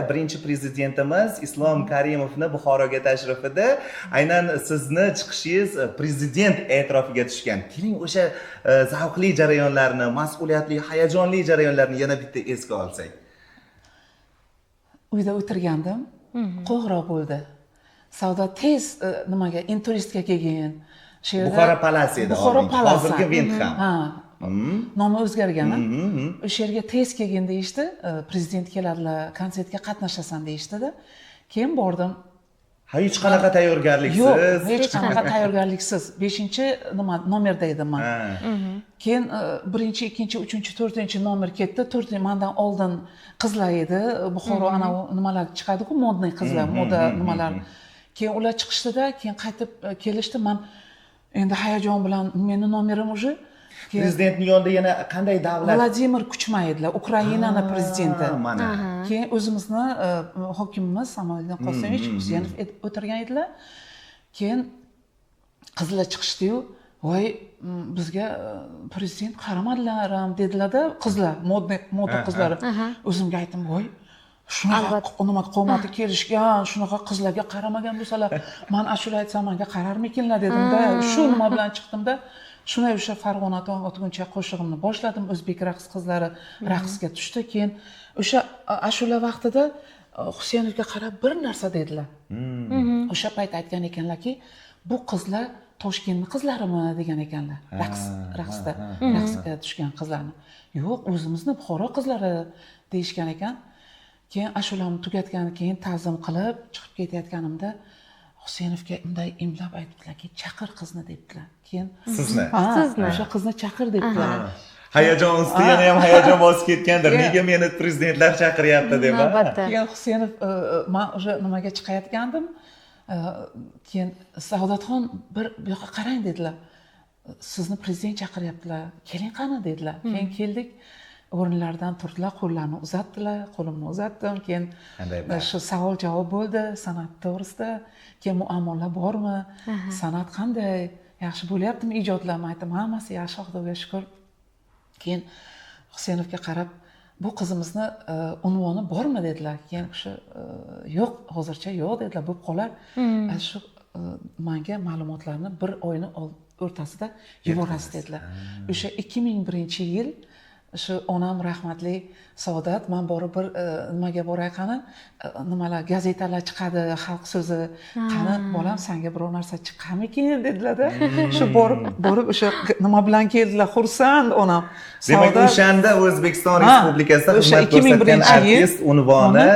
Birinchi prezidentimiz Islom Karimovni Buxoroga tashrifida aynan sizni chiqishingiz prezident e'tirofiga tushgan. Keling o'sha zavqli jarayonlarni, mas'uliyatli, hayajonli jarayonlarni yana bitta esga olsak. Uyda o'tirgandim. Qo'ng'iroq bo'ldi. Savdo tez nimaga Inturistga kelgin. Buxoro Palasi edi. Buxoro Palasi. Hozirgi Vindham. Ha. Nomi o'zgargan. O'sha yerga tez kelgin deyishdi. Prezident keladilar, konsertga qatnashasan deyishdi-da. Keyin bordim. Hech qanaqa tayyorgarliksiz. Yo'q, hech qanaqa tayyorgarliksiz. 5-nomerda edim men. Keyin 1-2, 3, 4-nomer ketdi. 4-mandan oldin qizlar edi. Buxoro ana nimalar chiqadi-ku, modniy qizlar, moda nimalar. Keyin ular chiqishdi-da, keyin qaytib kelishdi. Men endi hayajon bilan meni nomerim уже Prezidentning yonida yana qanday davlat? Vladimir Kuchma edilar, Ukrainani prezidenti. Mana. Keyin o'zimizni hokimimiz Samuel Qosimov Husaynov o'tirgan edilar. Keyin qizlar chiqishdi-yu, "Voy, bizga prezident qaramadilar ham" dedilar-da, qizlar, moda qizlari. O'zimga aytdim, "Voy, shunaqa nima qo'mati kelishgan, shunaqa qizlarga qaramagan bo'lsalar, men ashula aytsam menga qararmikinlar" dedim-da. Shu nima bilan chiqdim-da. Shunday o'sha Farg'ona o'tguncha qo'shig'imni boshladim. O'zbek raqs qizlari raqsga tushdi. Keyin o'sha ashula vaqtida Husaynovga qarab bir narsa dedilar. O'sha payt aytgan ekanlarki, "Bu qizlar Toshkentning qizlarimi?" degan ekanlar. Raqsga tushgan qizlarni. "Yo'q, o'zimizni Buxoro qizlari" deyishgan ekan. Keyin ashulamni tugatgandan keyin ta'zim qilib chiqib ketayotganimda Husaynovga unday imlab aytdilarki, "Chaqir qizni" debdilar. Keyin sizni o'sha qizni chaqir debdilar. Hayajon ustida yana ham hayajon bosib ketgandir. Nega meni prezidentlar chaqiryapti deb. Keyin Husaynov men o'sha nimaga chiqayotgandim. Keyin Saodatxon bir bu yoqqa qarang dedilar. "Sizni prezident chaqiryaptilar. Keling qani" dedilar. Keyin keldik. O'rinlardan turdilar, qo'llarini uzatdilar, qo'limni uzatdim. Keyin shu savol-javob bo'ldi san'at to'g'risida. Keyin muammolar bormi? San'at qanday? Yaxshi bo'lyaptimi ijodlar? Men aytdim, hammasi yaxshi, Xudoga shukr. Keyin Husaynovga qarab, "Bu qizimizni unvoni bormi?" dedilar. Keyin o'sha "Yo'q, hozircha yo'q" dedilar. "Bo'lib qolar. Shu menga ma'lumotlarni bir oyni o'rtasida yuborasiz" dedilar. O'sha 2001-yil shu onam rahmatli Saodat, men borib bir nimaga boray qani, nimalar gazetalar chiqadi, xalq so'zi, qani bolam senga biror narsa chiqqanmikin dedilar-da. Shu borib o'sha nima bilan keldilar, xursand onam. Demak, o'shanda O'zbekiston Respublikasida xizmat ko'rsatgan artist unvoni